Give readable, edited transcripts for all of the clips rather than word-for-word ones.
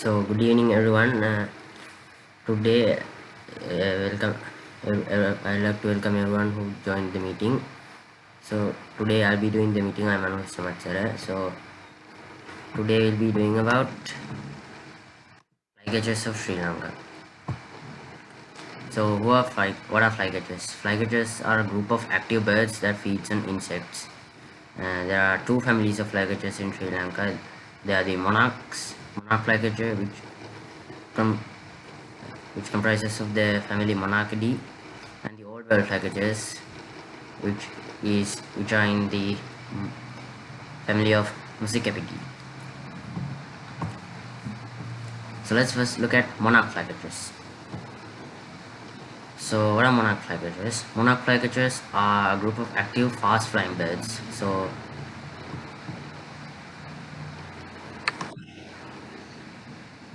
So good evening everyone. Today welcome I'd like to welcome everyone who joined the meeting. So today I'll be doing the meeting. I'm Anuhas Chamathsara. So today we'll be doing about flycatchers of Sri Lanka. So what are flycatchers? Flycatchers are a group of active birds that feeds on insects. There are two families of flycatchers in Sri Lanka. They are the monarch flycatcher, com which comprises of the family Monarchidae, and the old world flycatchers, which are in the family of Musicapidae. So let's first look at monarch flycatchers. So what are monarch flycatchers? Monarch flycatchers are a group of active fast flying birds. So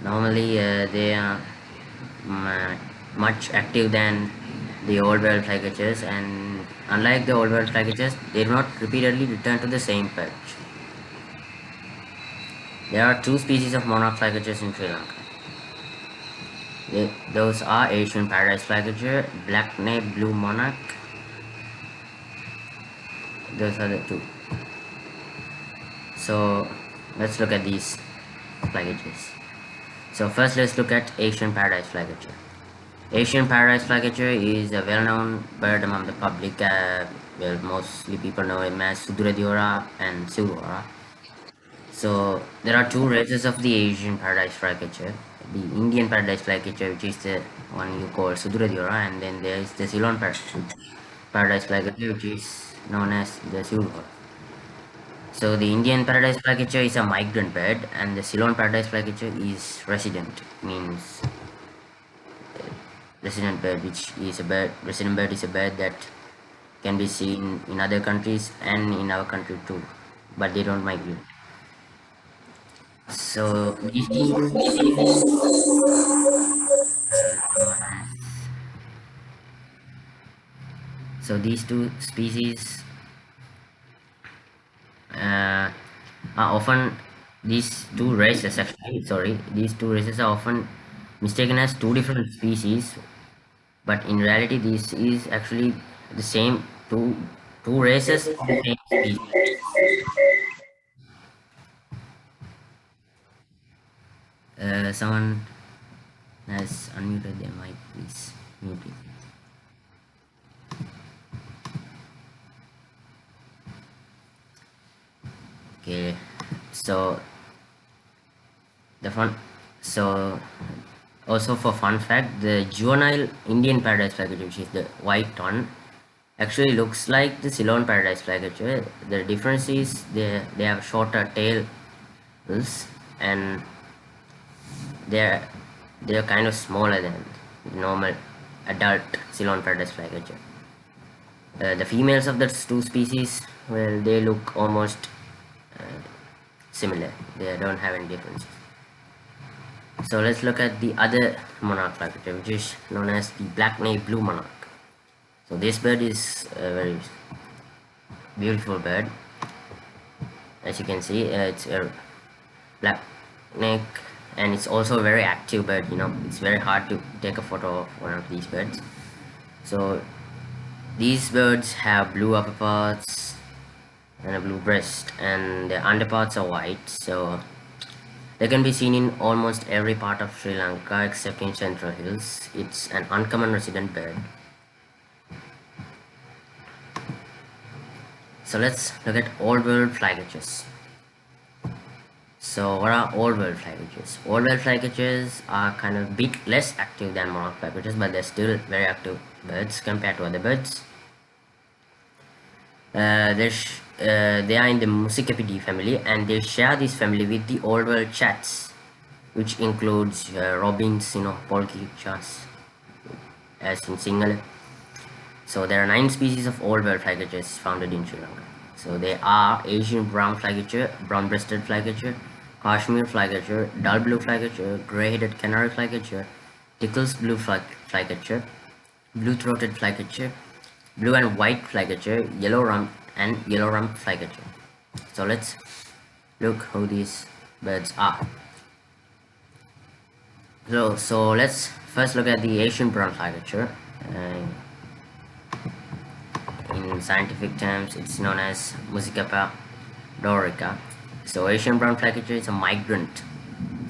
normally they are much active than the old world flycatchers, and unlike the old world flycatchers, they do not repeatedly return to the same perch. There are two species of monarch flycatchers in Sri Lanka. Those are Asian paradise flycatcher, black-naped blue monarch. Those are the two. So let's look at these flycatchers. So first let's look at Asian paradise flycatcher. Asian paradise flycatcher is a well-known bird among the public. Well, mostly people know him as Suduradiora and Silvara. So there are two races of the Asian paradise flycatcher. The Indian paradise flycatcher, which is the one you call Suduradiora, and then there is the Ceylon paradise flycatcher, which is known as the Silvara. So the Indian paradise flycatcher is a migrant bird, and the Ceylon paradise flycatcher is resident, means resident bird, which is a bird. Resident bird is a bird that can be seen in other countries and in our country too, but they don't migrate. So these two species, so these two species uh, are often these two races are often mistaken as two different species, but in reality this is actually the same two races of the same species. Someone has unmuted their mic, please mute it. Okay, so the fun so also for fun fact, the juvenile Indian paradise flycatcher, which is the white one, actually looks like the Ceylon paradise flycatcher. The difference is they have shorter tails, and they're kind of smaller than the normal adult Ceylon paradise flycatcher. The females of the two species, well, they look almost similar. They don't have any differences. So let's look at the other monarch flycatcher, which is known as the black-naped blue monarch. So this bird is a very beautiful bird. As you can see, it's a black neck, and it's also a very active bird. It's very hard to take a photo of one of these birds. So these birds have blue upper parts and a blue breast, and the underparts are white. So they can be seen in almost every part of Sri Lanka except in Central Hills. It's an uncommon resident bird. So let's look at old world flycatchers. So what are old world flycatchers? Old world flycatchers are kind of a bit less active than monarch flycatchers, but they're still very active birds compared to other birds. They are in the Musicapidae family, and they share this family with the old world chats, which includes robins, polecat, as in Sinhala. So there are 9 species of old world flycatchers found in Sri Lanka. So they are Asian brown flycatcher, brown-breasted flycatcher, Kashmir flycatcher, dull blue flycatcher, grey-headed canary flycatcher, Tickle's blue flycatcher, blue-throated flycatcher, blue and white flycatcher, yellow rump, and yellow rump flycatcher. So let's look who these birds are. So let's first look at the Asian brown flycatcher. Uh, in scientific terms, it's known as Muscipula dorica. So Asian brown flycatcher is a migrant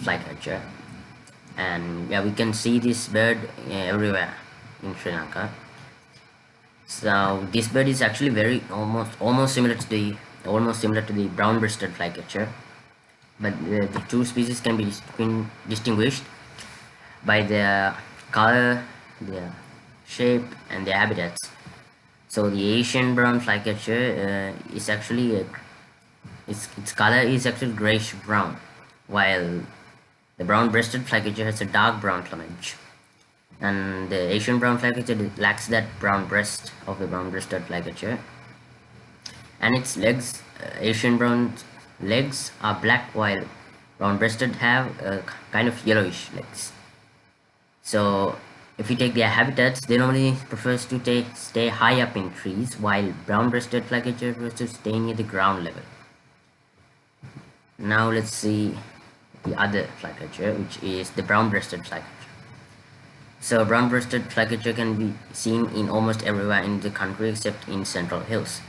flycatcher, and yeah, we can see this bird everywhere in Sri Lanka. So this bird is actually very almost similar to the brown-breasted flycatcher, but the two species can be distinguished by their color, their shape, and their habitats. So the Asian brown flycatcher is actually its color is actually grayish brown, while the brown-breasted flycatcher has a dark brown plumage, and the Asian brown flycatcher lacks that brown breast of the brown-breasted flycatcher, and its legs, Asian brown legs are black, while brown-breasted have kind of yellowish legs. So if you take their habitats, they normally prefers to stay high up in trees, while brown-breasted flycatcher prefers to stay near the ground level. Now let's see the other flycatcher, which is the brown-breasted flycatcher. So brown-breasted flycatcher can be seen in almost everywhere in the country except in Central Hills.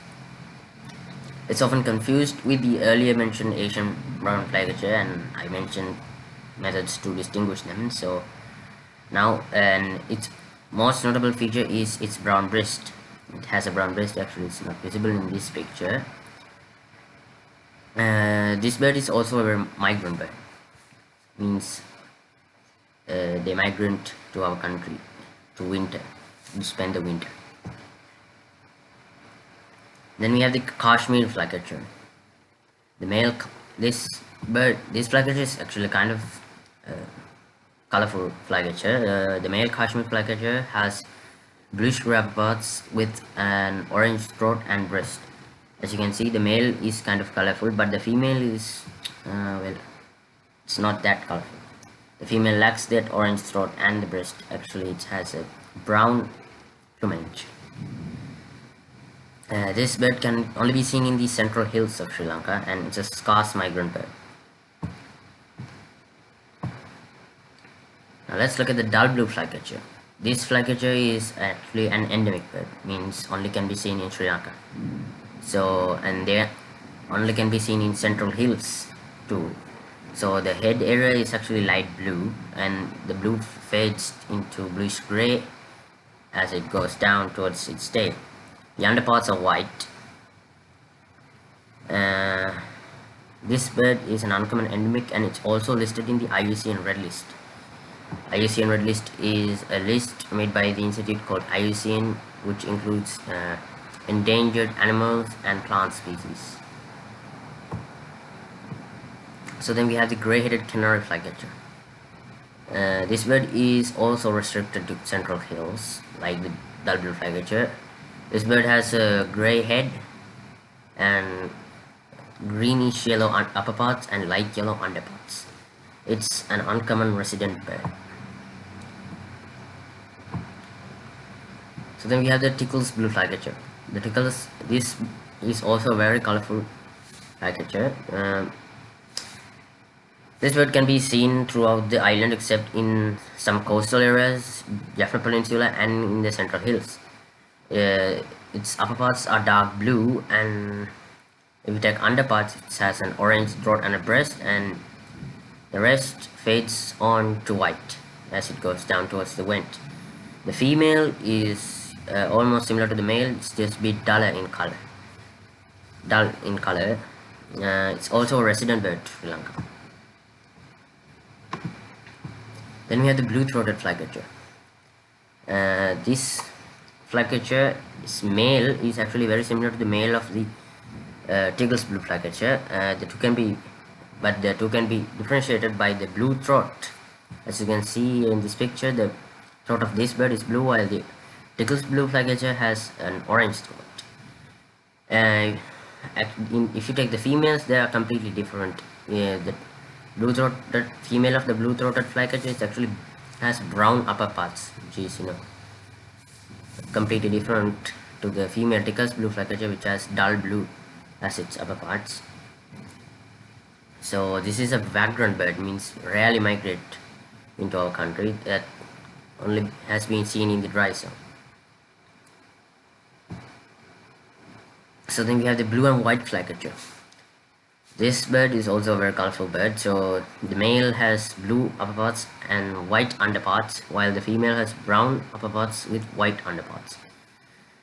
It's often confused with the earlier mentioned Asian brown flycatcher, and I mentioned methods to distinguish them. So now, and its most notable feature is its brown breast. It has a brown breast. Actually, it's not visible in this picture. This bird is also a migrant bird. Means they migrate to our country to winter, to spend the winter. Then we have the Kashmir flycatcher. This flycatcher is actually kind of colorful flycatcher. The male Kashmir flycatcher has bluish gray parts with an orange throat and breast. As you can see, the male is kind of colorful, but the female is well, it's not that colorful. The female lacks that orange throat and the breast. Actually, it has a brown plumage. This bird can only be seen in the central hills of Sri Lanka, and it's a scarce migrant bird. Now let's look at the dull blue flycatcher. This flycatcher is actually an endemic bird, means only can be seen in Sri Lanka. So, and they only can be seen in central hills too. So the head area is actually light blue, and the blue fades into bluish gray as it goes down towards its tail. The underparts are white. This bird is an uncommon endemic, and it's also listed in the IUCN Red List. IUCN Red List is a list made by the institute called IUCN, which includes endangered animals and plant species. So then we have the gray-headed canary flycatcher. This bird is also restricted to central hills, like the dull blue flycatcher. This bird has a gray head and greenish yellow upperparts and light yellow underparts. It's an uncommon resident bird. So then we have the Tickle's blue flycatcher. This is also a very colorful flycatcher. This bird can be seen throughout the island except in some coastal areas, Jaffna Peninsula, and in the central hills. Its upperparts are dark blue, and if you take underparts, it has an orange throat and a breast, and the rest fades on to white as it goes down towards the wind. The female is almost similar to the male, it's just a bit dull in color. It's also a resident bird in Sri Lanka. Then we have the blue-throated flycatcher. This flycatcher, its male is actually very similar to the male of the Tickle's blue flycatcher. The two can be differentiated by the blue throat. As you can see in this picture, the throat of this bird is blue, while the Tickle's blue flycatcher has an orange throat. If you take the females, they are completely different. The female of the blue-throated flycatcher actually has brown upper parts, which is completely different to the female Tickle's blue flycatcher, which has dull blue as its upper parts. So this is a vagrant bird, means rarely migrate into our country that only has been seen in the dry zone. So then we have the blue and white flycatcher. This bird is also a very colorful bird. So the male has blue upperparts and white underparts, while the female has brown upperparts with white underparts.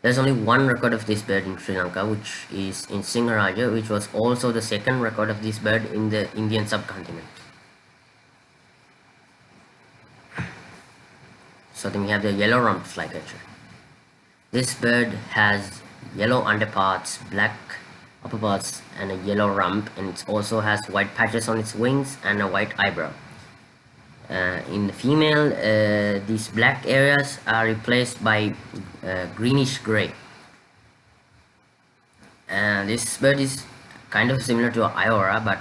There's only one record of this bird in Sri Lanka, which is in Singaraja, which was also the second record of this bird in the Indian subcontinent. So then we have the yellow-rumped flycatcher. This bird has yellow underparts, black upperparts, and a yellow rump, and it also has white patches on its wings and a white eyebrow. In the female, these black areas are replaced by greenish gray. This bird is kind of similar to an iora, but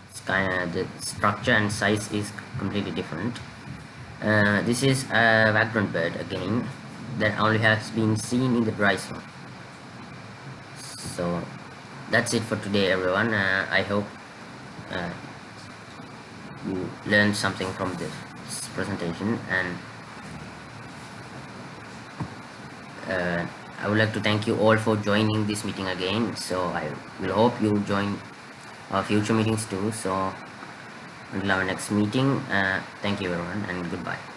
it's the structure and size is completely different. This is a vagrant bird again that only has been seen in the dry zone. So that's it for today, everyone. I hope you learned something from this presentation, and I would like to thank you all for joining this meeting again. So I will hope you join our future meetings too. So until our next meeting, thank you everyone, and goodbye.